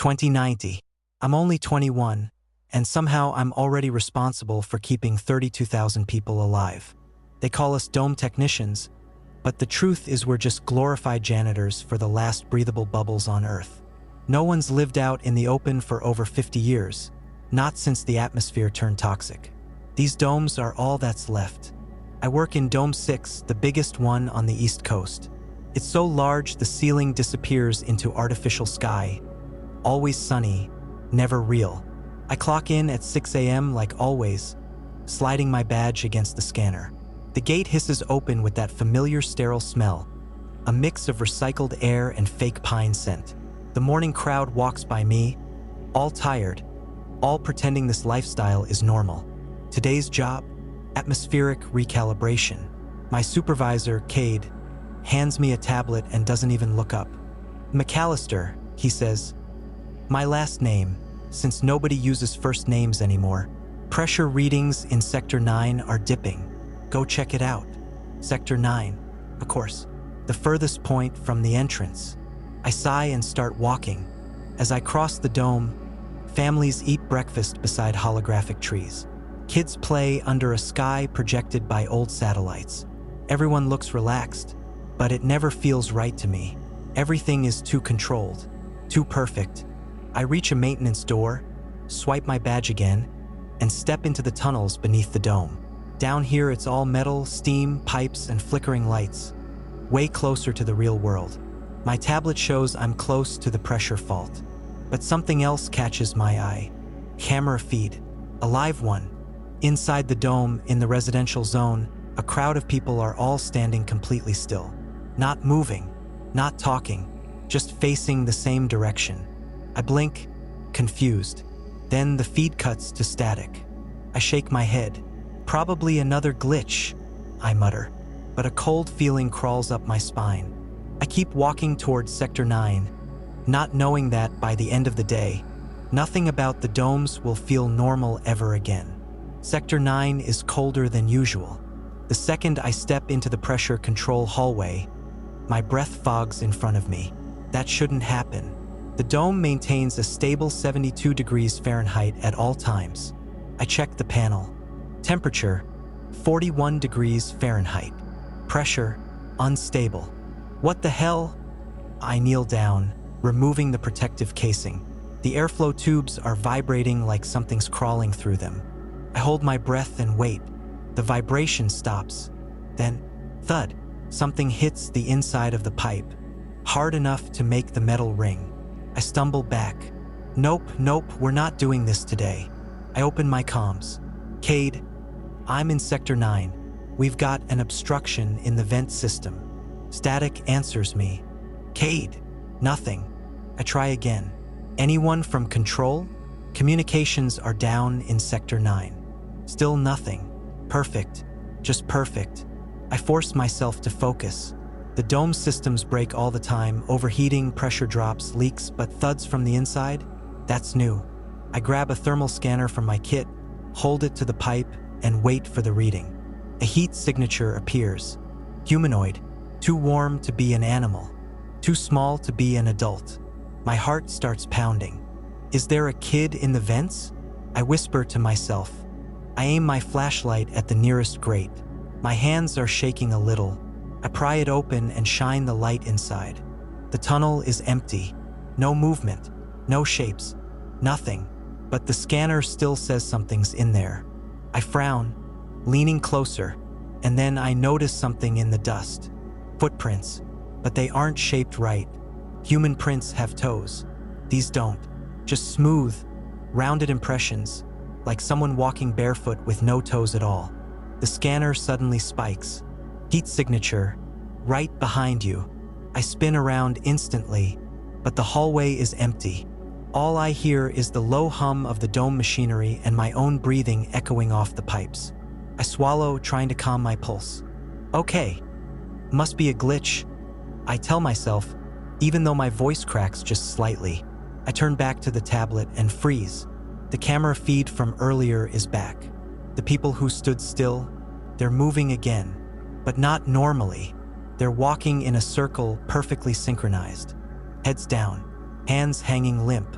2090. I'm only 21, and somehow I'm already responsible for keeping 32,000 people alive. They call us dome technicians, but the truth is we're just glorified janitors for the last breathable bubbles on Earth. No one's lived out in the open for over 50 years, not since the atmosphere turned toxic. These domes are all that's left. I work in Dome 6, the biggest one on the East Coast. It's so large the ceiling disappears into artificial sky. Always sunny, never real. I clock in at 6 a.m. like always, sliding my badge against the scanner. The gate hisses open with that familiar sterile smell, a mix of recycled air and fake pine scent. The morning crowd walks by me, all tired, all pretending this lifestyle is normal. Today's job? Atmospheric recalibration. My supervisor, Cade, hands me a tablet and doesn't even look up. McAllister, he says. My last name, since nobody uses first names anymore. Pressure readings in Sector 9 are dipping. Go check it out. Sector 9, of course, the furthest point from the entrance. I sigh and start walking. As I cross the dome, families eat breakfast beside holographic trees. Kids play under a sky projected by old satellites. Everyone looks relaxed, but it never feels right to me. Everything is too controlled, too perfect. I reach a maintenance door, swipe my badge again, and step into the tunnels beneath the dome. Down here it's all metal, steam, pipes, and flickering lights, way closer to the real world. My tablet shows I'm close to the pressure fault, but something else catches my eye. Camera feed, a live one. Inside the dome, in the residential zone, a crowd of people are all standing completely still. Not moving, not talking, just facing the same direction. I blink, confused. Then the feed cuts to static. I shake my head. Probably another glitch, I mutter, but a cold feeling crawls up my spine. I keep walking towards Sector 9, not knowing that by the end of the day, nothing about the domes will feel normal ever again. Sector 9 is colder than usual. The second I step into the pressure control hallway, my breath fogs in front of me. That shouldn't happen. The dome maintains a stable 72 degrees Fahrenheit at all times. I check the panel. Temperature, 41 degrees Fahrenheit. Pressure, unstable. What the hell? I kneel down, removing the protective casing. The airflow tubes are vibrating like something's crawling through them. I hold my breath and wait. The vibration stops. Then, thud, something hits the inside of the pipe, hard enough to make the metal ring. I stumble back. Nope, we're not doing this today. I open my comms. Cade, I'm in Sector 9. We've got an obstruction in the vent system. Static answers me. Cade, nothing. I try again. Anyone from control? Communications are down in Sector 9. Still nothing. Perfect. Just perfect. I force myself to focus. The dome systems break all the time, overheating, pressure drops, leaks, but thuds from the inside? That's new. I grab a thermal scanner from my kit, hold it to the pipe, and wait for the reading. A heat signature appears. Humanoid. Too warm to be an animal. Too small to be an adult. My heart starts pounding. Is there a kid in the vents? I whisper to myself. I aim my flashlight at the nearest grate. My hands are shaking a little. I pry it open and shine the light inside. The tunnel is empty. No movement, no shapes, nothing. But the scanner still says something's in there. I frown, leaning closer, and then I notice something in the dust. Footprints, but they aren't shaped right. Human prints have toes. These don't. Just smooth, rounded impressions, like someone walking barefoot with no toes at all. The scanner suddenly spikes. Heat signature, right behind you. I spin around instantly, but the hallway is empty. All I hear is the low hum of the dome machinery and my own breathing echoing off the pipes. I swallow, trying to calm my pulse. Okay, must be a glitch, I tell myself, even though my voice cracks just slightly. I turn back to the tablet and freeze. The camera feed from earlier is back. The people who stood still, they're moving again. But not normally. They're walking in a circle perfectly synchronized. Heads down, hands hanging limp.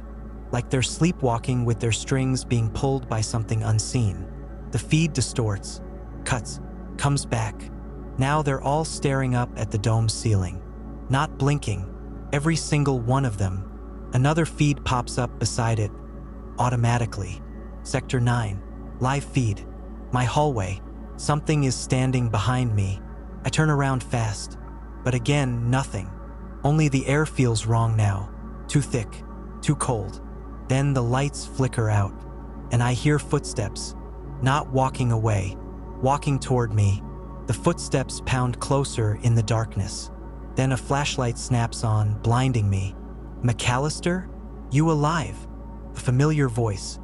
like they're sleepwalking with their strings being pulled by something unseen. The feed distorts, cuts, comes back. Now they're all staring up at the dome's ceiling, not blinking, every single one of them. Another feed pops up beside it, automatically. Sector 9, live feed. My hallway. Something is standing behind me. I turn around fast, but again, nothing. Only the air feels wrong now. Too thick, too cold. Then the lights flicker out, and I hear footsteps, not walking away, walking toward me. The footsteps pound closer in the darkness. Then a flashlight snaps on, blinding me. McAllister? You alive? A familiar voice.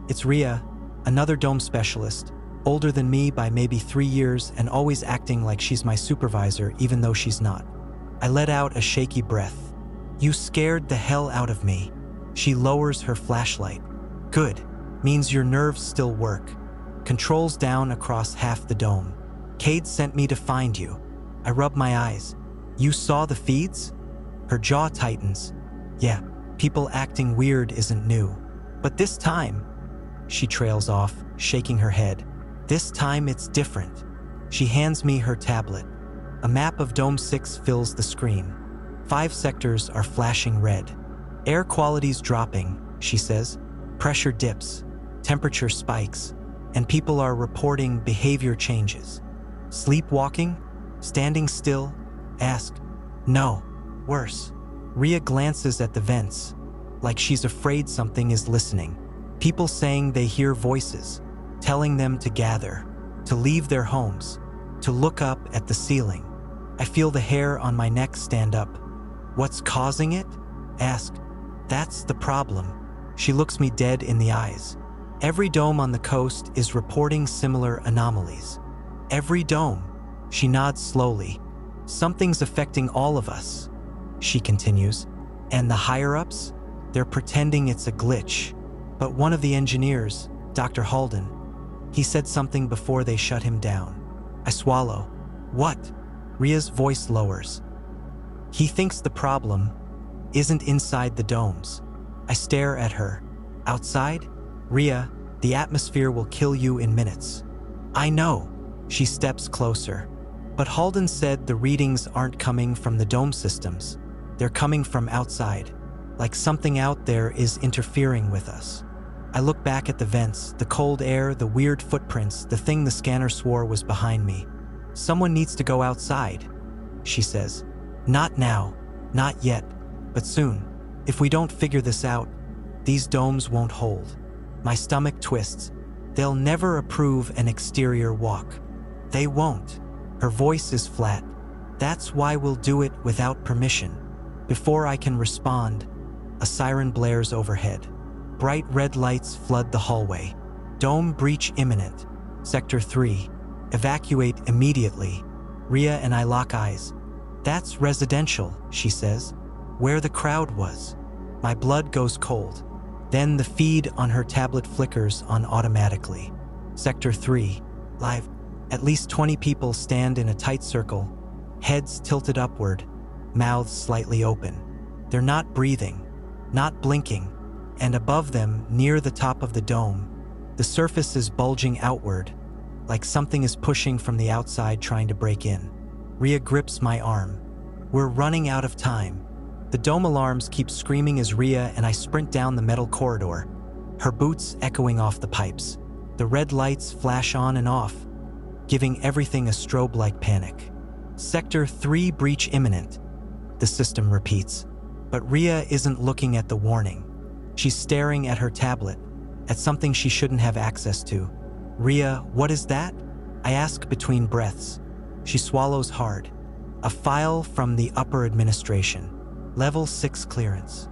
It's Rhea, another dome specialist, older than me by maybe 3 years and always acting like she's my supervisor even though she's not. I let out a shaky breath. You scared the hell out of me. She lowers her flashlight. Good. Means your nerves still work. Controls down across half the dome. Cade sent me to find you. I rub my eyes. You saw the feeds? Her jaw tightens. Yeah, people acting weird isn't new. But this time, she trails off, shaking her head. This time it's different. She hands me her tablet. A map of Dome 6 fills the screen. 5 sectors are flashing red. Air quality's dropping, she says. Pressure dips, temperature spikes, and people are reporting behavior changes. Sleepwalking? Standing still? Ask. No. Worse. Rhea glances at the vents, like she's afraid something is listening. People saying they hear voices, telling them to gather, to leave their homes, to look up at the ceiling. I feel the hair on my neck stand up. What's causing it? Ask. That's the problem. She looks me dead in the eyes. Every dome on the coast is reporting similar anomalies. Every dome. She nods slowly. Something's affecting all of us, she continues. And the higher-ups? They're pretending it's a glitch. But one of the engineers, Dr. Halden, he said something before they shut him down. I swallow. What? Rhea's voice lowers. He thinks the problem isn't inside the domes. I stare at her. Outside? Rhea, the atmosphere will kill you in minutes. I know. She steps closer. But Halden said the readings aren't coming from the dome systems. They're coming from outside, like something out there is interfering with us. I look back at the vents, the cold air, the weird footprints, the thing the scanner swore was behind me. Someone needs to go outside, she says. Not now, not yet, but soon. If we don't figure this out, these domes won't hold. My stomach twists. They'll never approve an exterior walk. They won't. Her voice is flat. That's why we'll do it without permission. Before I can respond, a siren blares overhead. Bright red lights flood the hallway. Dome breach imminent. Sector 3. Evacuate immediately. Rhea and I lock eyes. That's residential, she says. Where the crowd was. My blood goes cold. Then the feed on her tablet flickers on automatically. Sector 3. Live. At least 20 people stand in a tight circle, heads tilted upward, mouths slightly open. They're not breathing, not blinking, and above them, near the top of the dome, the surface is bulging outward, like something is pushing from the outside trying to break in. Rhea grips my arm. We're running out of time. The dome alarms keep screaming as Rhea and I sprint down the metal corridor, her boots echoing off the pipes. The red lights flash on and off, giving everything a strobe-like panic. Sector 3 breach imminent, the system repeats. But Rhea isn't looking at the warning. She's staring at her tablet, at something she shouldn't have access to. Rhea, what is that? I ask between breaths. She swallows hard. A file from the upper administration. Level 6 clearance.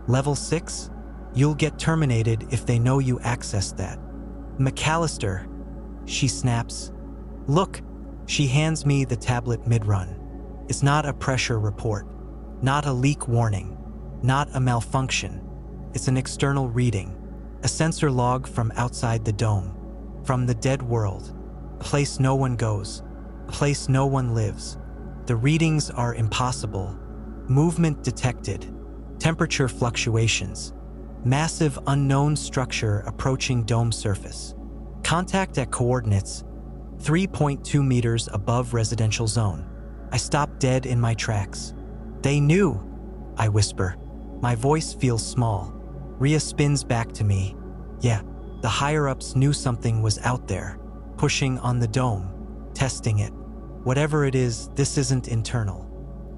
Level 6? You'll get terminated if they know you accessed that. McAllister, she snaps. Look, she hands me the tablet mid-run. It's not a pressure report, not a leak warning, not a malfunction. It's an external reading, a sensor log from outside the dome, from the dead world, a place no one goes, a place no one lives. The readings are impossible. Movement detected, temperature fluctuations, Massive unknown structure approaching dome surface. Contact at coordinates 3.2 meters above residential zone. I stop dead in my tracks. They knew, I whisper. My voice feels small. Rhea spins back to me. Yeah, the higher-ups knew something was out there, pushing on the dome, testing it. Whatever it is, this isn't internal.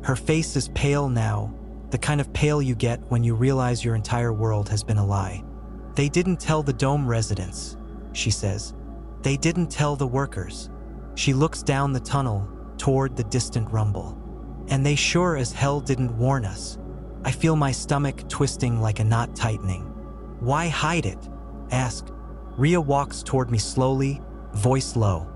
Her face is pale now, the kind of pale you get when you realize your entire world has been a lie. They didn't tell the dome residents, she says. They didn't tell the workers. She looks down the tunnel toward the distant rumble. And they sure as hell didn't warn us. I feel my stomach twisting like a knot tightening. Why hide it? Asked. Rhea walks toward me slowly, voice low.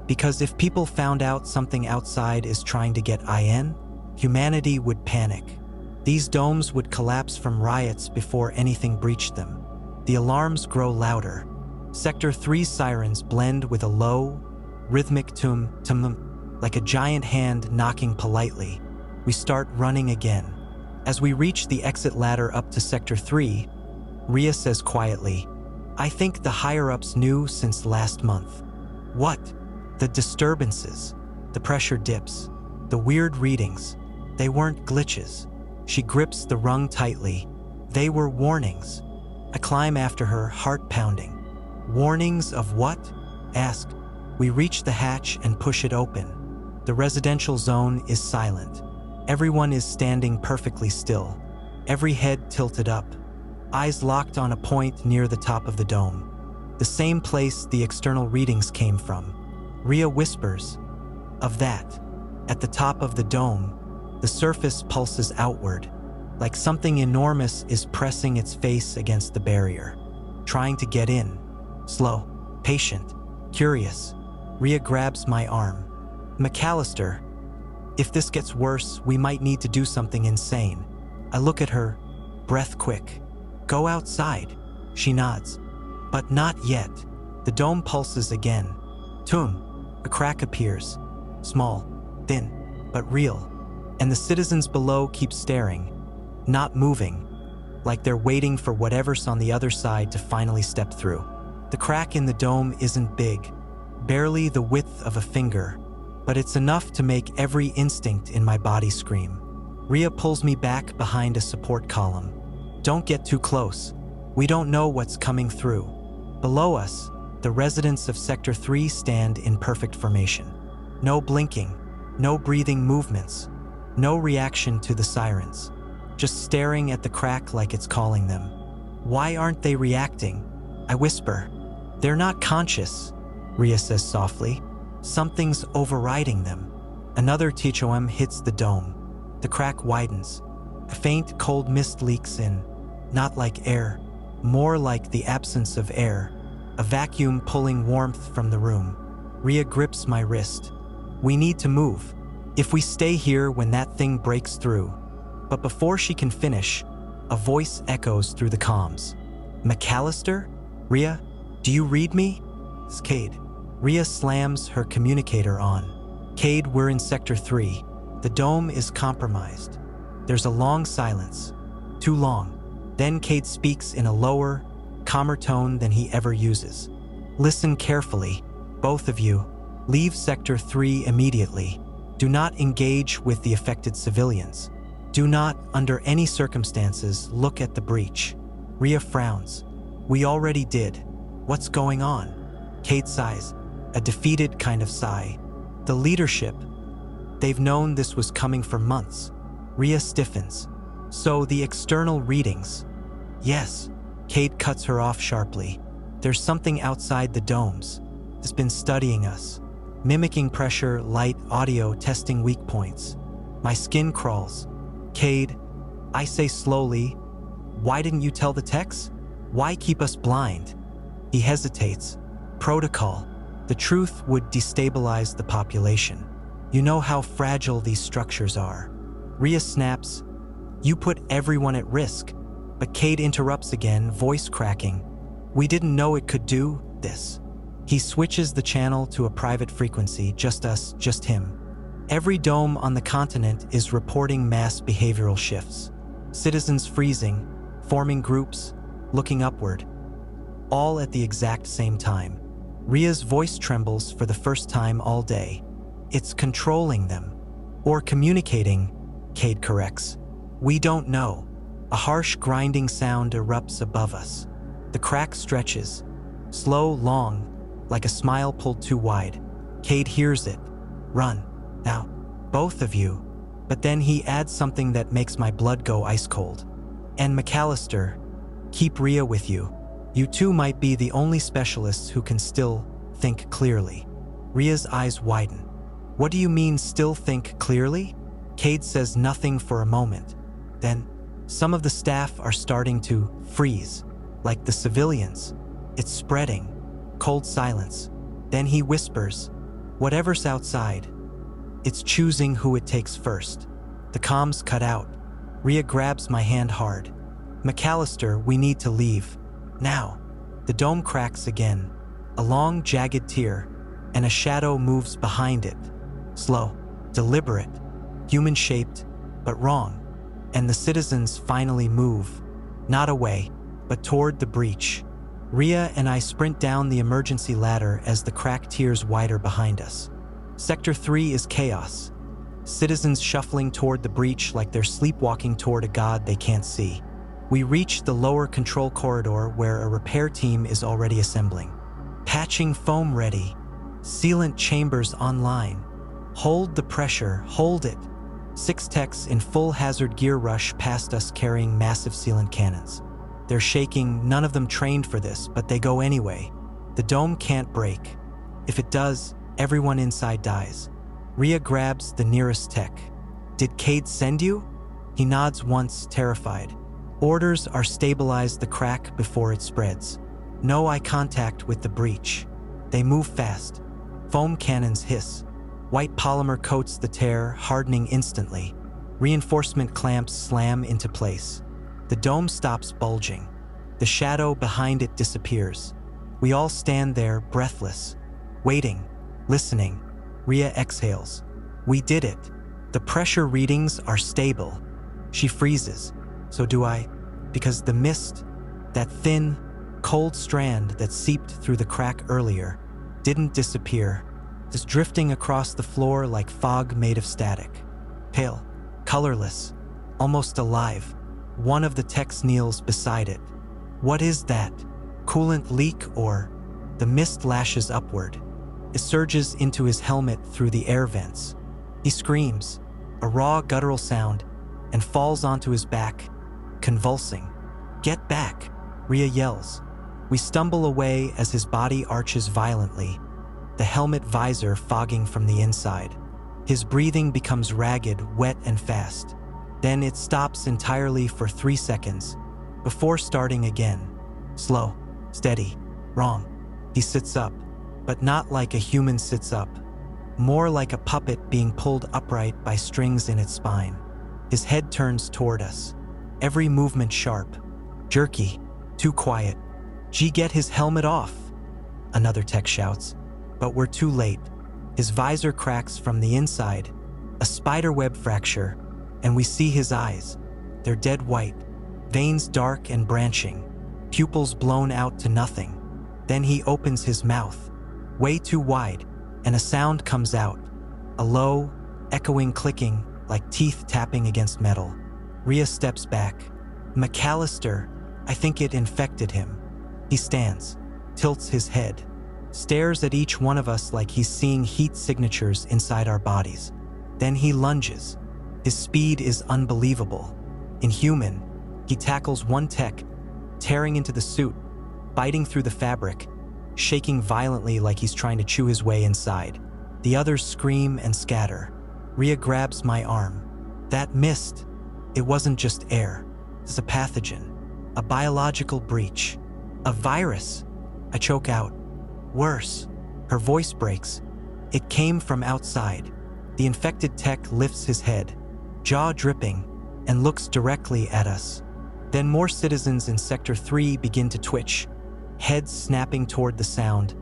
Because if people found out something outside is trying to get in, humanity would panic. These domes would collapse from riots before anything breached them. The alarms grow louder. Sector 3's sirens blend with a low, rhythmic tum, like a giant hand knocking politely. We start running again. As we reach the exit ladder up to Sector 3, Rhea says quietly, I think the higher-ups knew since last month. What? The disturbances, the pressure dips, the weird readings. They weren't glitches. She grips the rung tightly. They were warnings. I climb after her, heart pounding. Warnings of what? Ask. We reach the hatch and push it open. The residential zone is silent. Everyone is standing perfectly still, every head tilted up, eyes locked on a point near the top of the dome. The same place the external readings came from. Rhea whispers, of that. At the top of the dome, the surface pulses outward, like something enormous is pressing its face against the barrier, trying to get in. Slow, patient, curious. Rhea grabs my arm. McAllister, if this gets worse, we might need to do something insane. I look at her, breath quick. Go outside. She nods. But not yet. The dome pulses again. Tum. A crack appears. Small, thin, but real. And the citizens below keep staring, not moving, like they're waiting for whatever's on the other side to finally step through. The crack in the dome isn't big, barely the width of a finger, but it's enough to make every instinct in my body scream. Rhea pulls me back behind a support column. Don't get too close. We don't know what's coming through. Below us, the residents of Sector 3 stand in perfect formation. No blinking, no breathing movements, no reaction to the sirens. Just staring at the crack like it's calling them. Why aren't they reacting? I whisper. They're not conscious, Rhea says softly. Something's overriding them. Another THOM hits the dome. The crack widens. A faint, cold mist leaks in. Not like air, more like the absence of air. A vacuum pulling warmth from the room. Rhea grips my wrist. We need to move. If we stay here when that thing breaks through. But before she can finish, a voice echoes through the comms. McAllister? Rhea, do you read me? It's Cade. Rhea slams her communicator on. Cade, we're in Sector 3. The dome is compromised. There's a long silence. Too long. Then Cade speaks in a lower, calmer tone than he ever uses. Listen carefully, both of you. Leave Sector 3 immediately. Do not engage with the affected civilians. Do not, under any circumstances, look at the breach. Rhea frowns. We already did. What's going on? Cade sighs, a defeated kind of sigh. The leadership. They've known this was coming for months. Rhea stiffens. So the external readings. Yes. Cade cuts her off sharply. There's something outside the domes. It's been studying us. Mimicking pressure, light, audio, testing weak points. My skin crawls. Cade, I say slowly, why didn't you tell the techs? Why keep us blind? He hesitates. Protocol. The truth would destabilize the population. You know how fragile these structures are. Rhea snaps. You put everyone at risk. But Cade interrupts again, voice cracking. We didn't know it could do this. He switches the channel to a private frequency, just us, just him. Every dome on the continent is reporting mass behavioral shifts. Citizens freezing, forming groups, looking upward, all at the exact same time. Ria's voice trembles for the first time all day. It's controlling them. Or communicating, Cade corrects. We don't know. A harsh grinding sound erupts above us. The crack stretches, slow, long, like a smile pulled too wide. Cade hears it. Run. Now, both of you. But then he adds something that makes my blood go ice cold. And McAllister, keep Ria with you. You two might be the only specialists who can still think clearly. Ria's eyes widen. What do you mean, still think clearly? Cade says nothing for a moment. Then, some of the staff are starting to freeze, like the civilians. It's spreading. Cold silence. Then he whispers, whatever's outside. It's choosing who it takes first. The comms cut out. Ria grabs my hand hard. McAllister, we need to leave. Now. The dome cracks again. A long, jagged tear, and a shadow moves behind it. Slow, deliberate, human-shaped, but wrong. And the citizens finally move. Not away, but toward the breach. Ria and I sprint down the emergency ladder as the crack tears wider behind us. Sector 3 is chaos. Citizens shuffling toward the breach like they're sleepwalking toward a god they can't see. We reach the lower control corridor where a repair team is already assembling. Patching foam ready. Sealant chambers online. Hold the pressure, hold it. 6 techs in full hazard gear rush past us carrying massive sealant cannons. They're shaking, none of them trained for this, but they go anyway. The dome can't break. If it does, everyone inside dies. Ria grabs the nearest tech. Did Cade send you? He nods once, terrified. Orders are stabilize the crack before it spreads. No eye contact with the breach. They move fast. Foam cannons hiss. White polymer coats the tear, hardening instantly. Reinforcement clamps slam into place. The dome stops bulging. The shadow behind it disappears. We all stand there, breathless, waiting, listening. Ria exhales. We did it. The pressure readings are stable. She freezes. So do I, because the mist, that thin, cold strand that seeped through the crack earlier, didn't disappear. It's drifting across the floor like fog made of static. Pale, colorless, almost alive. One of the techs kneels beside it. What is that? Coolant leak or? The mist lashes upward. It surges into his helmet through the air vents. He screams, a raw guttural sound, and falls onto his back, convulsing. Get back, Ria yells. We stumble away as his body arches violently, the helmet visor fogging from the inside. His breathing becomes ragged, wet, and fast. Then it stops entirely for 3 seconds, before starting again. Slow, steady, wrong. He sits up, but not like a human sits up. More like a puppet being pulled upright by strings in its spine. His head turns toward us. Every movement sharp, jerky, too quiet. Gee, get his helmet off, another tech shouts. But we're too late. His visor cracks from the inside, a spiderweb fracture, and we see his eyes. They're dead white, veins dark and branching, pupils blown out to nothing. Then he opens his mouth, way too wide, and a sound comes out, a low, echoing clicking like teeth tapping against metal. Ria steps back. McAllister, I think it infected him. He stands, tilts his head, stares at each one of us like he's seeing heat signatures inside our bodies. Then he lunges. His speed is unbelievable. Inhuman, he tackles one tech, tearing into the suit, biting through the fabric, shaking violently like he's trying to chew his way inside. The others scream and scatter. Ria grabs my arm. That mist, it wasn't just air. It's a pathogen, a biological breach, a virus. I choke out. Worse. Her voice breaks. It came from outside. The infected tech lifts his head, jaw dripping, and looks directly at us. Then more citizens in Sector 3 begin to twitch, heads snapping toward the sound,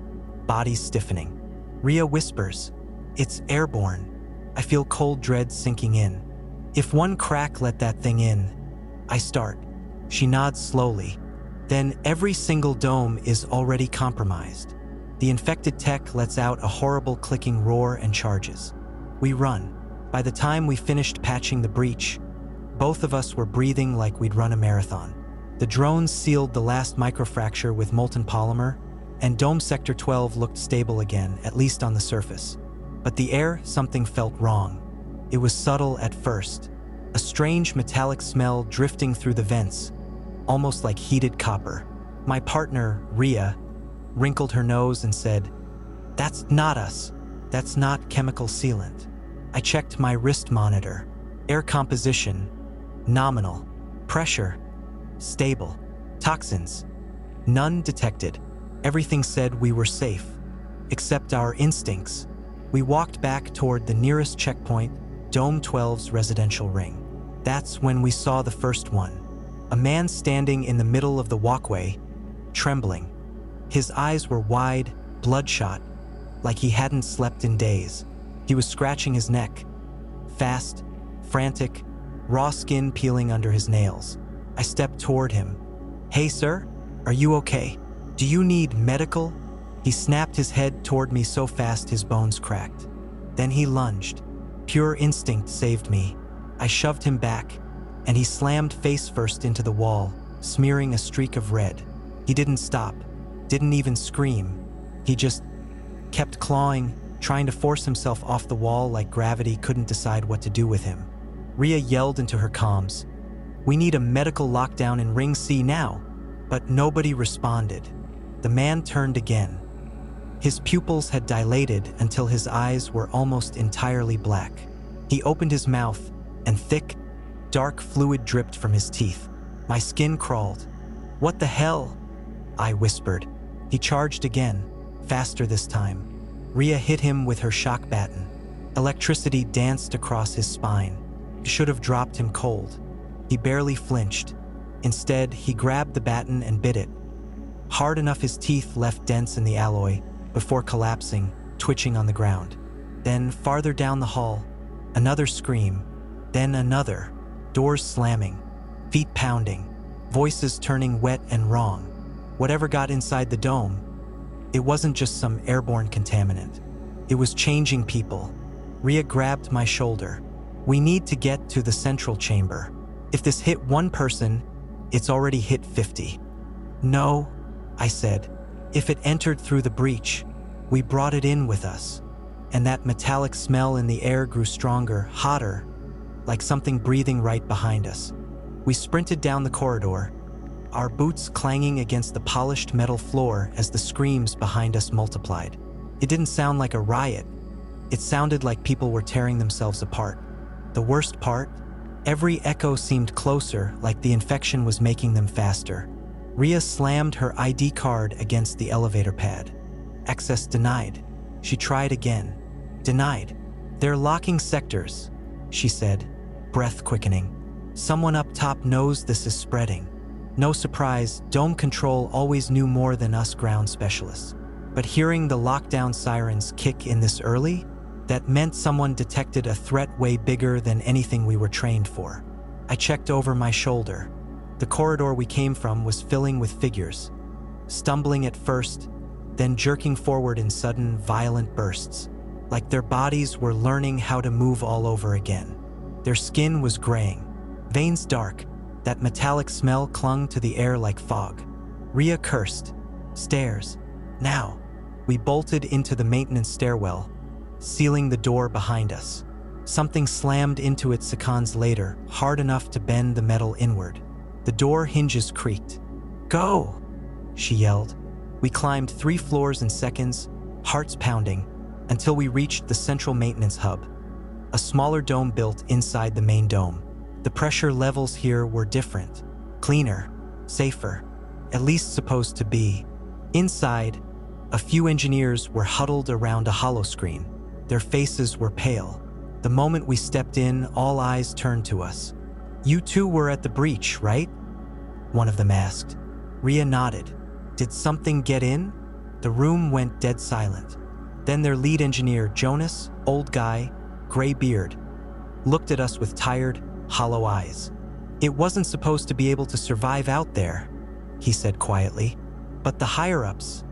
bodies stiffening. Ria whispers, "It's airborne." I feel cold dread sinking in. If one crack let that thing in, I start. She nods slowly. then every single dome is already compromised. The infected tech lets out a horrible clicking roar and charges. We run. By the time we finished patching the breach, both of us were breathing like we'd run a marathon. The drones sealed the last microfracture with molten polymer, and Dome Sector 12 looked stable again, at least on the surface. But the air, something felt wrong. It was subtle at first. A strange metallic smell drifting through the vents, almost like heated copper. My partner, Rhea, wrinkled her nose and said, "That's not us. That's not chemical sealant." I checked my wrist monitor. Air composition, nominal. Pressure, stable. Toxins, none detected. Everything said we were safe, except our instincts. We walked back toward the nearest checkpoint, Dome 12's residential ring. That's when we saw the first one. A man standing in the middle of the walkway, trembling. His eyes were wide, bloodshot, like he hadn't slept in days. He was scratching his neck. Fast, frantic, raw skin peeling under his nails. I stepped toward him. "Hey, sir, are you okay? Do you need medical?" He snapped his head toward me so fast his bones cracked. Then he lunged. Pure instinct saved me. I shoved him back, and he slammed face first into the wall, smearing a streak of red. He didn't stop, didn't even scream. He just kept clawing, trying to force himself off the wall like gravity couldn't decide what to do with him. Rhea yelled into her comms, "We need a medical lockdown in Ring C now." But nobody responded. The man turned again. His pupils had dilated until his eyes were almost entirely black. He opened his mouth, and thick, dark fluid dripped from his teeth. My skin crawled. "What the hell?" I whispered. He charged again, faster this time. Rhea hit him with her shock baton. Electricity danced across his spine. It should have dropped him cold. He barely flinched. Instead, he grabbed the baton and bit it. Hard enough his teeth left dents in the alloy before collapsing, twitching on the ground. Then, farther down the hall, another scream, then another. Doors slamming, feet pounding, voices turning wet and wrong. Whatever got inside the dome, it wasn't just some airborne contaminant. It was changing people. Rhea grabbed my shoulder. "We need to get to the central chamber. If this hit one person, it's already hit 50. "No," I said. "If it entered through the breach, we brought it in with us." And that metallic smell in the air grew stronger, hotter, like something breathing right behind us. We sprinted down the corridor, our boots clanging against the polished metal floor as the screams behind us multiplied. It didn't sound like a riot. It sounded like people were tearing themselves apart. The worst part? Every echo seemed closer, like the infection was making them faster. Rhea slammed her ID card against the elevator pad. Access denied. She tried again. Denied. "They're locking sectors," she said, breath quickening. "Someone up top knows this is spreading." No surprise, Dome Control always knew more than us ground specialists. But hearing the lockdown sirens kick in this early, that meant someone detected a threat way bigger than anything we were trained for. I checked over my shoulder. The corridor we came from was filling with figures, stumbling at first, then jerking forward in sudden, violent bursts, like their bodies were learning how to move all over again. Their skin was graying, veins dark. That metallic smell clung to the air like fog. Rhea cursed. "Stairs. Now." We bolted into the maintenance stairwell, sealing the door behind us. Something slammed into it seconds later, hard enough to bend the metal inward. The door hinges creaked. "Go!" she yelled. We climbed 3 floors in seconds, hearts pounding, until we reached the central maintenance hub, a smaller dome built inside the main dome. The pressure levels here were different, cleaner, safer, at least supposed to be. Inside, a few engineers were huddled around a holoscreen. Their faces were pale. The moment we stepped in, all eyes turned to us. "You two were at the breach, right?" one of them asked. Rhea nodded. "Did something get in?" The room went dead silent. Then their lead engineer, Jonas, old guy, gray beard, looked at us with tired, hollow eyes. "It wasn't supposed to be able to survive out there," he said quietly. But the higher-ups,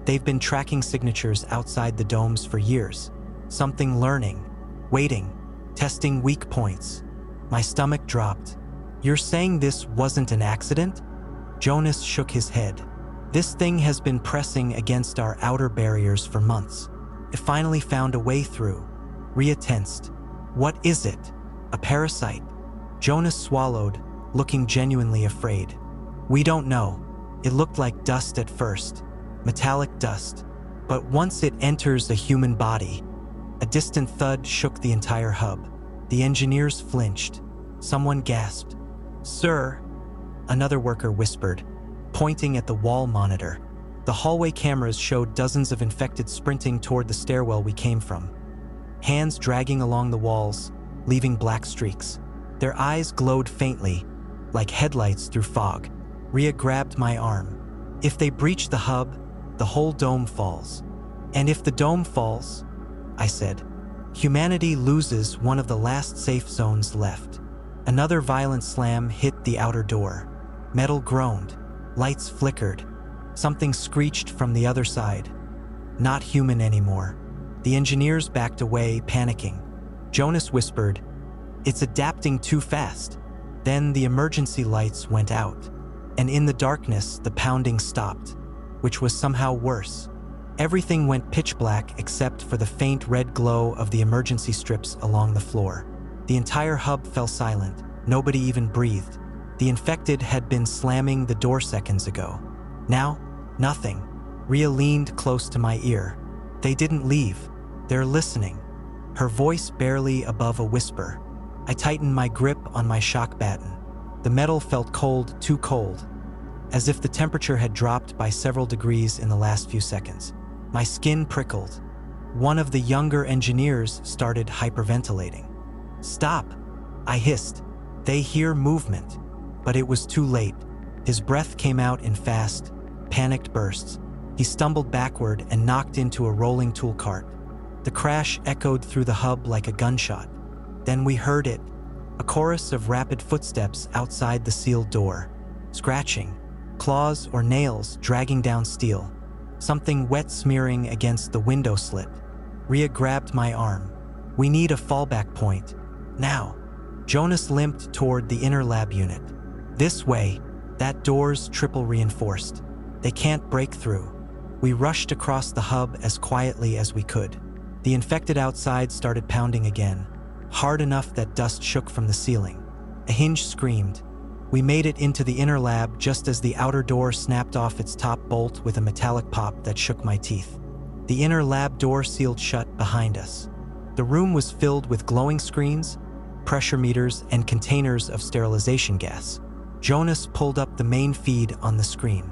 they've been tracking signatures outside the domes for years. Something learning, waiting, testing weak points. My stomach dropped. You're saying this wasn't an accident? Jonas shook his head. This thing has been pressing against our outer barriers for months. It finally found a way through. Rhea tensed. What is it? A parasite? Jonas swallowed, looking genuinely afraid. We don't know. It looked like dust at first, metallic dust. But once it enters a human body, a distant thud shook the entire hub. The engineers flinched. Someone gasped. Sir, another worker whispered, pointing at the wall monitor. The hallway cameras showed dozens of infected sprinting toward the stairwell we came from. Hands dragging along the walls, leaving black streaks. Their eyes glowed faintly, like headlights through fog. Rhea grabbed my arm. If they breach the hub, the whole dome falls. And if the dome falls, I said, humanity loses one of the last safe zones left. Another violent slam hit the outer door. Metal groaned. Lights flickered. Something screeched from the other side. Not human anymore. The engineers backed away, panicking. Jonas whispered, "It's adapting too fast." Then the emergency lights went out. And in the darkness, the pounding stopped, which was somehow worse. Everything went pitch black except for the faint red glow of the emergency strips along the floor. The entire hub fell silent. Nobody even breathed. The infected had been slamming the door seconds ago. Now, nothing. Rhea leaned close to my ear. They didn't leave. They're listening. Her voice barely above a whisper. I tightened my grip on my shock baton. The metal felt cold, too cold, as if the temperature had dropped by several degrees in the last few seconds. My skin prickled. One of the younger engineers started hyperventilating. "Stop," I hissed. "They hear movement." But it was too late. His breath came out in fast, panicked bursts. He stumbled backward and knocked into a rolling tool cart. The crash echoed through the hub like a gunshot. Then we heard it, a chorus of rapid footsteps outside the sealed door. Scratching, claws or nails dragging down steel. Something wet smearing against the window slit. Rhea grabbed my arm. "We need a fallback point. Now." Jonas limped toward the inner lab unit. "This way. That door's triple reinforced. They can't break through." We rushed across the hub as quietly as we could. The infected outside started pounding again, hard enough that dust shook from the ceiling. A hinge screamed. We made it into the inner lab just as the outer door snapped off its top bolt with a metallic pop that shook my teeth. The inner lab door sealed shut behind us. The room was filled with glowing screens, pressure meters, and containers of sterilization gas. Jonas pulled up the main feed on the screen.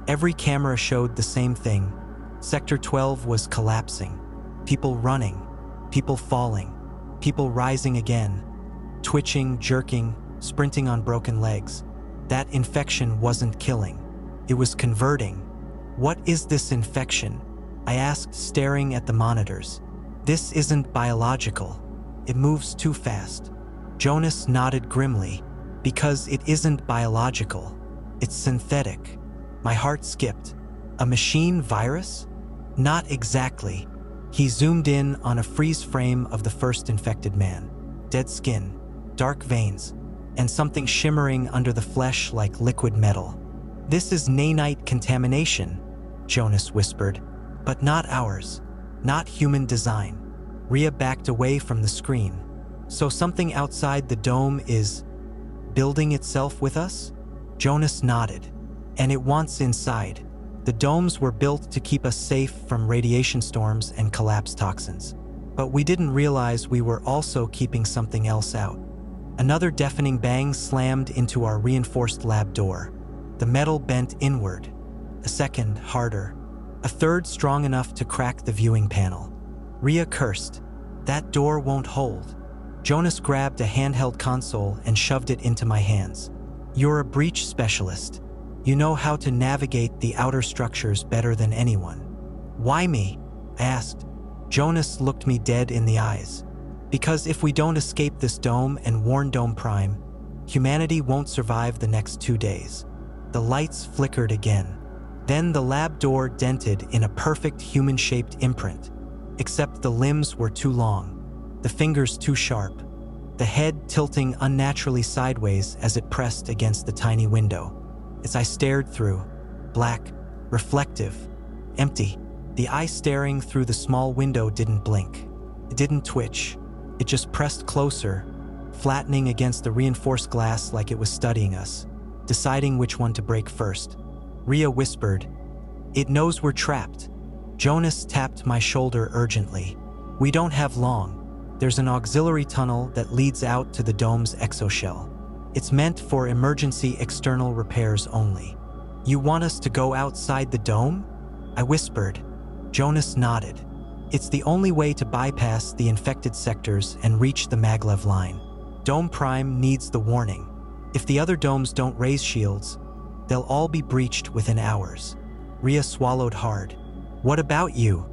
Every camera showed the same thing. Sector 12 was collapsing. People running, people falling, people rising again, twitching, jerking, sprinting on broken legs. That infection wasn't killing. It was converting. "What is this infection?" I asked, staring at the monitors. "This isn't biological. It moves too fast." Jonas nodded grimly. "Because it isn't biological. It's synthetic." My heart skipped. "A machine virus?" "Not exactly." He zoomed in on a freeze frame of the first infected man. Dead skin, dark veins, and something shimmering under the flesh like liquid metal. "This is nanite contamination," Jonas whispered. "But not ours. Not human design." Rhea backed away from the screen. "So something outside the dome is building itself with us?" Jonas nodded. "And it wants inside. The domes were built to keep us safe from radiation storms and collapse toxins. But we didn't realize we were also keeping something else out." Another deafening bang slammed into our reinforced lab door. The metal bent inward. A second, harder. A third, strong enough to crack the viewing panel. Rhea cursed. "That door won't hold." Jonas grabbed a handheld console and shoved it into my hands. "You're a breach specialist. You know how to navigate the outer structures better than anyone." "Why me?" I asked. Jonas looked me dead in the eyes. "Because if we don't escape this dome and warn Dome Prime, humanity won't survive the next 2 days. The lights flickered again. Then the lab door dented in a perfect human-shaped imprint, except the limbs were too long, the fingers too sharp, the head tilting unnaturally sideways as it pressed against the tiny window. As I stared through, black, reflective, empty, the eye staring through the small window didn't blink. It didn't twitch. It just pressed closer, flattening against the reinforced glass like it was studying us, deciding which one to break first. Rhea whispered, "It knows we're trapped." Jonas tapped my shoulder urgently. "We don't have long. There's an auxiliary tunnel that leads out to the dome's exoshell. It's meant for emergency external repairs only." "You want us to go outside the dome?" I whispered. Jonas nodded. "It's the only way to bypass the infected sectors and reach the maglev line. Dome Prime needs the warning. If the other domes don't raise shields, they'll all be breached within hours." Rhea swallowed hard. "What about you?"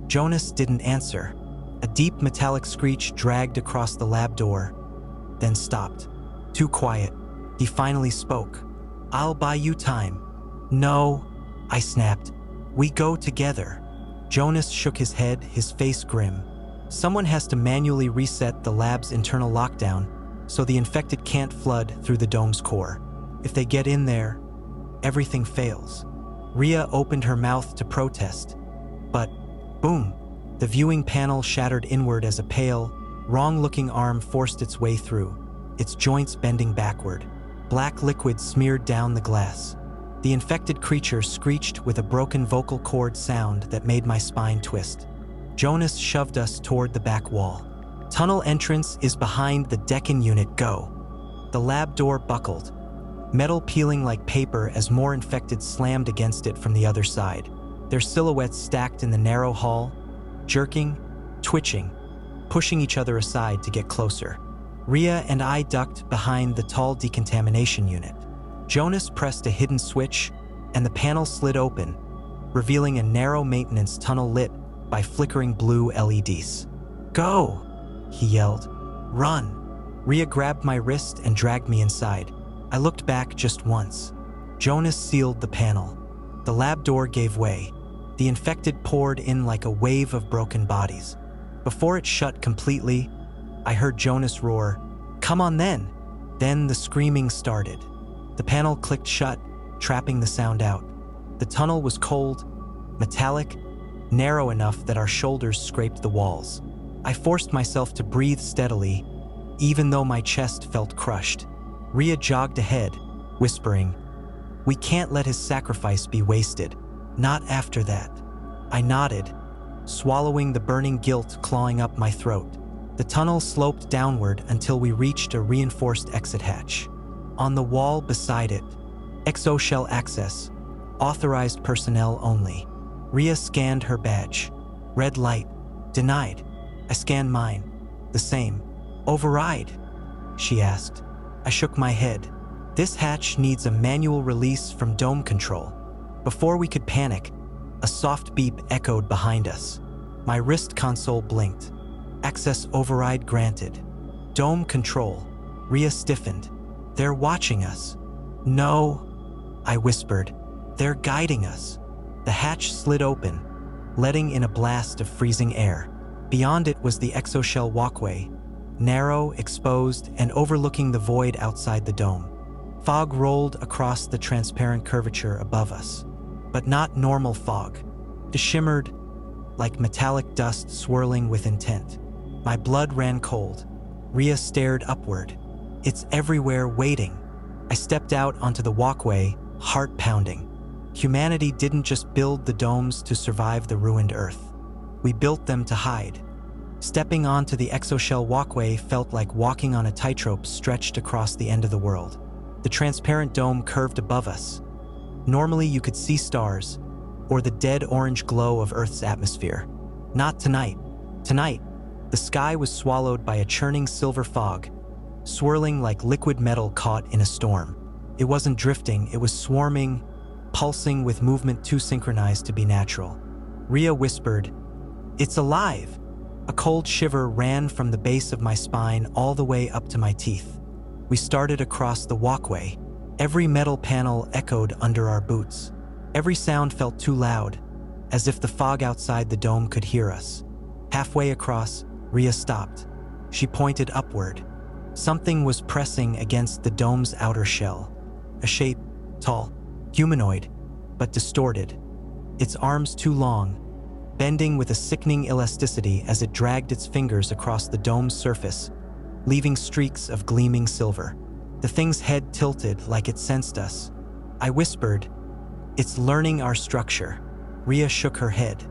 Jonas didn't answer. A deep metallic screech dragged across the lab door, then stopped. Too quiet. He finally spoke. "I'll buy you time." "No," I snapped. "We go together." Jonas shook his head, his face grim. "Someone has to manually reset the lab's internal lockdown so the infected can't flood through the dome's core. If they get in there, everything fails." Rhea opened her mouth to protest, but boom, the viewing panel shattered inward as a pale, wrong-looking arm forced its way through, its joints bending backward. Black liquid smeared down the glass. The infected creature screeched with a broken vocal cord sound that made my spine twist. Jonas shoved us toward the back wall. "Tunnel entrance is behind the Deccan unit, go." The lab door buckled, metal peeling like paper as more infected slammed against it from the other side, their silhouettes stacked in the narrow hall, jerking, twitching, pushing each other aside to get closer. Rhea and I ducked behind the tall decontamination unit. Jonas pressed a hidden switch, and the panel slid open, revealing a narrow maintenance tunnel lit by flickering blue LEDs. "Go!" he yelled. "Run!" Rhea grabbed my wrist and dragged me inside. I looked back just once. Jonas sealed the panel. The lab door gave way. The infected poured in like a wave of broken bodies. Before it shut completely, I heard Jonas roar, "Come on then!" Then the screaming started. The panel clicked shut, trapping the sound out. The tunnel was cold, metallic, narrow enough that our shoulders scraped the walls. I forced myself to breathe steadily, even though my chest felt crushed. Rhea jogged ahead, whispering, "We can't let his sacrifice be wasted. Not after that." I nodded, swallowing the burning guilt clawing up my throat. The tunnel sloped downward until we reached a reinforced exit hatch. On the wall beside it, exoshell access, authorized personnel only. Rhea scanned her badge. Red light, denied. I scanned mine. The same. "Override?" she asked. I shook my head. "This hatch needs a manual release from dome control." Before we could panic, a soft beep echoed behind us. My wrist console blinked. "Access override granted." "Dome control." Rhea stiffened. "They're watching us." "No," I whispered. "They're guiding us." The hatch slid open, letting in a blast of freezing air. Beyond it was the exoshell walkway, narrow, exposed, and overlooking the void outside the dome. Fog rolled across the transparent curvature above us, but not normal fog. It shimmered like metallic dust swirling with intent. My blood ran cold. Rhea stared upward. "It's everywhere waiting." I stepped out onto the walkway, heart pounding. Humanity didn't just build the domes to survive the ruined Earth. We built them to hide. Stepping onto the exoshell walkway felt like walking on a tightrope stretched across the end of the world. The transparent dome curved above us. Normally you could see stars, or the dead orange glow of Earth's atmosphere. Not tonight. Tonight, the sky was swallowed by a churning silver fog, swirling like liquid metal caught in a storm. It wasn't drifting, it was swarming, pulsing with movement too synchronized to be natural. Rhea whispered, "It's alive!" A cold shiver ran from the base of my spine all the way up to my teeth. We started across the walkway, Every metal panel echoed under our boots. Every sound felt too loud, as if the fog outside the dome could hear us. Halfway across, Rhea stopped. She pointed upward. Something was pressing against the dome's outer shell. A shape, tall, humanoid, but distorted. Its arms too long, bending with a sickening elasticity as it dragged its fingers across the dome's surface, leaving streaks of gleaming silver. The thing's head tilted like it sensed us. I whispered, "It's learning our structure." Rhea shook her head.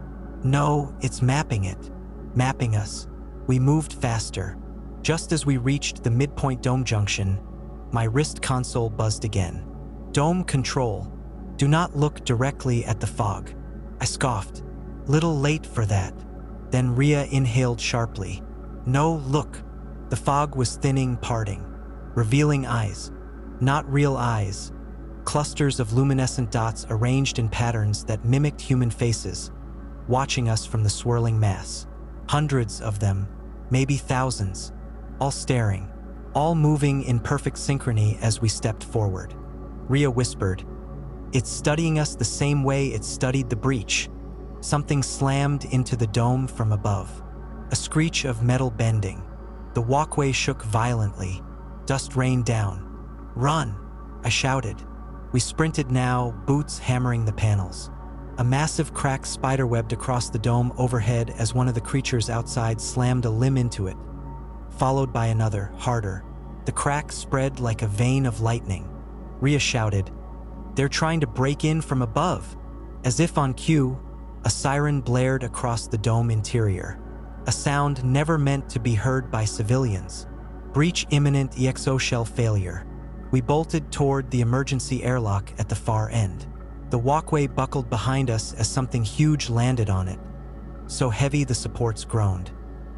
"No, it's mapping it. Mapping us." We moved faster. Just as we reached the midpoint dome junction, my wrist console buzzed again. "Dome control. Do not look directly at the fog." I scoffed. "Little late for that." Then Rhea inhaled sharply. "No, look." The fog was thinning, parting, revealing eyes. Not real eyes. Clusters of luminescent dots arranged in patterns that mimicked human faces, watching us from the swirling mass. Hundreds of them, maybe thousands, all staring, all moving in perfect synchrony as we stepped forward. Rhea whispered, "It's studying us the same way it studied the breach." Something slammed into the dome from above. A screech of metal bending. The walkway shook violently. Dust rained down. "Run!" I shouted. We sprinted now, boots hammering the panels. A massive crack spiderwebbed across the dome overhead as one of the creatures outside slammed a limb into it, followed by another, harder. The crack spread like a vein of lightning. Rhea shouted, "They're trying to break in from above." As if on cue, a siren blared across the dome interior. A sound never meant to be heard by civilians. "Breach imminent, EXO shell failure." We bolted toward the emergency airlock at the far end. The walkway buckled behind us as something huge landed on it, so heavy the supports groaned.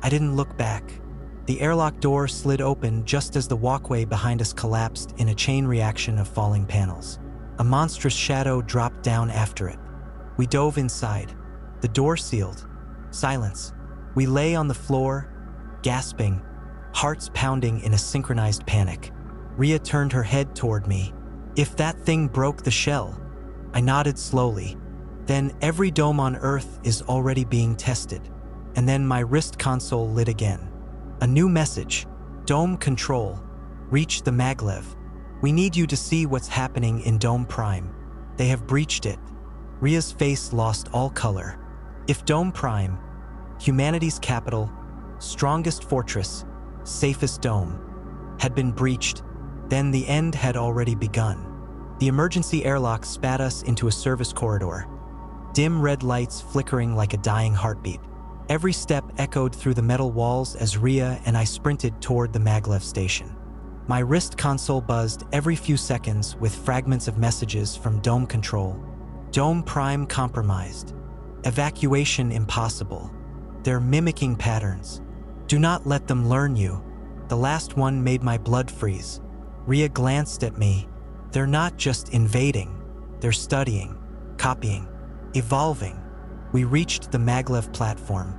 I didn't look back. The airlock door slid open just as the walkway behind us collapsed in a chain reaction of falling panels. A monstrous shadow dropped down after it. We dove inside. The door sealed. Silence. We lay on the floor, gasping, hearts pounding in a synchronized panic. Rhea turned her head toward me. "If that thing broke the shell." I nodded slowly. "Then every dome on Earth is already being tested." And then my wrist console lit again. A new message. "Dome control. Reach the maglev. We need you to see what's happening in Dome Prime. They have breached it." Rhea's face lost all color. If Dome Prime, humanity's capital, strongest fortress, safest dome, had been breached, then the end had already begun. The emergency airlock spat us into a service corridor, dim red lights flickering like a dying heartbeat. Every step echoed through the metal walls as Rhea and I sprinted toward the maglev station. My wrist console buzzed every few seconds with fragments of messages from Dome Control. "Dome Prime compromised. Evacuation impossible. They're mimicking patterns. Do not let them learn you." The last one made my blood freeze. Rhea glanced at me. "They're not just invading. They're studying, copying, evolving." We reached the maglev platform.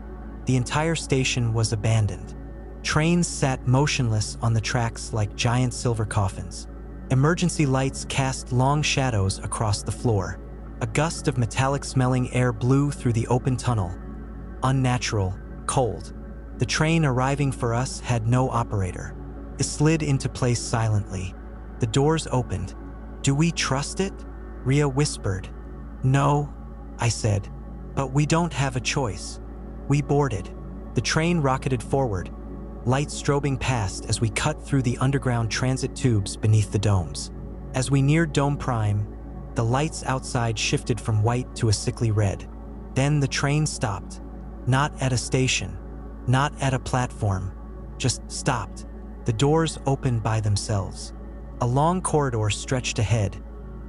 The entire station was abandoned. Trains sat motionless on the tracks like giant silver coffins. Emergency lights cast long shadows across the floor. A gust of metallic-smelling air blew through the open tunnel. Unnatural, cold. The train arriving for us had no operator. It slid into place silently. The doors opened. "Do we trust it?" Rhea whispered. "No," I said, "but we don't have a choice." We boarded. The train rocketed forward, lights strobing past as we cut through the underground transit tubes beneath the domes. As we neared Dome Prime, the lights outside shifted from white to a sickly red. Then the train stopped. Not at a station, not at a platform, just stopped. The doors opened by themselves. A long corridor stretched ahead,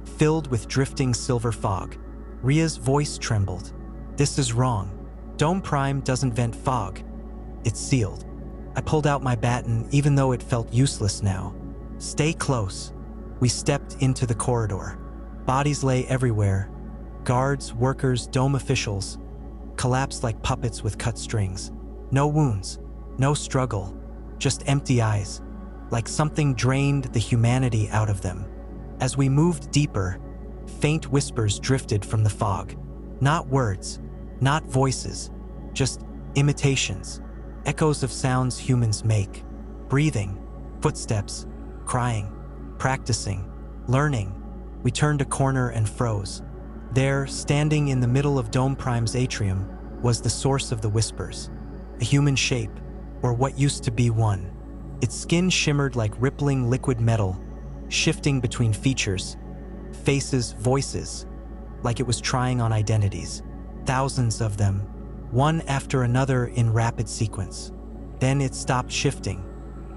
filled with drifting silver fog. Rhea's voice trembled. "This is wrong. Dome Prime doesn't vent fog. It's sealed." I pulled out my baton even though it felt useless now. "Stay close." We stepped into the corridor. Bodies lay everywhere. Guards, workers, dome officials, collapsed like puppets with cut strings. No wounds, no struggle, just empty eyes, like something drained the humanity out of them. As we moved deeper, faint whispers drifted from the fog. Not words, not voices, just imitations, echoes of sounds humans make. Breathing, footsteps, crying, practicing, learning. We turned a corner and froze. There, standing in the middle of Dome Prime's atrium, was the source of the whispers. A human shape, or what used to be one. Its skin shimmered like rippling liquid metal, shifting between features, faces, voices, like it was trying on identities. Thousands of them, one after another in rapid sequence. Then it stopped shifting,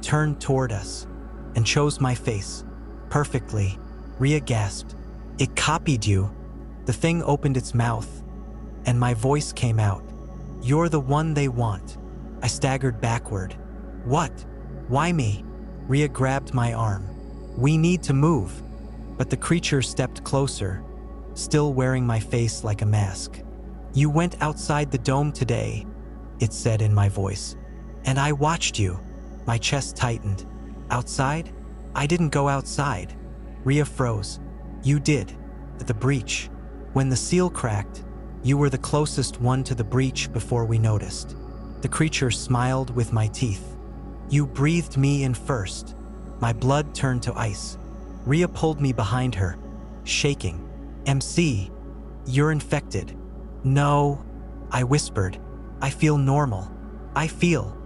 turned toward us, and chose my face. Perfectly. Rhea gasped. It copied you. The thing opened its mouth, and my voice came out. You're the one they want. I staggered backward. What? Why me? Rhea grabbed my arm. We need to move. But the creature stepped closer, still wearing my face like a mask. You went outside the dome today, it said in my voice. And I watched you. My chest tightened. Outside? I didn't go outside. Rhea froze. You did. At the breach. When the seal cracked, you were the closest one to the breach before we noticed. The creature smiled with my teeth. You breathed me in first. My blood turned to ice. Rhea pulled me behind her, shaking. MC, you're infected. No, I whispered. I feel normal. I feel.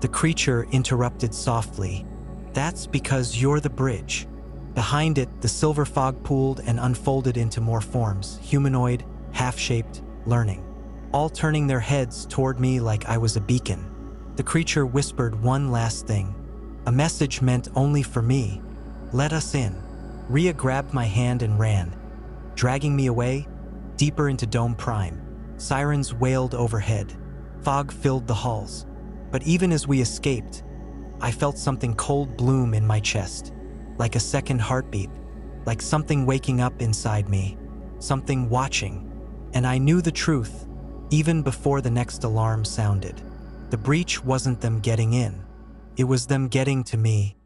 The creature interrupted softly. That's because you're the bridge. Behind it, the silver fog pooled and unfolded into more forms, humanoid, half-shaped, learning, all turning their heads toward me like I was a beacon. The creature whispered one last thing, a message meant only for me. Let us in. Rhea grabbed my hand and ran, dragging me away, deeper into Dome Prime. Sirens wailed overhead. Fog filled the halls. But even as we escaped, I felt something cold bloom in my chest, like a second heartbeat, like something waking up inside me, something watching. And I knew the truth, even before the next alarm sounded. The breach wasn't them getting in. It was them getting to me.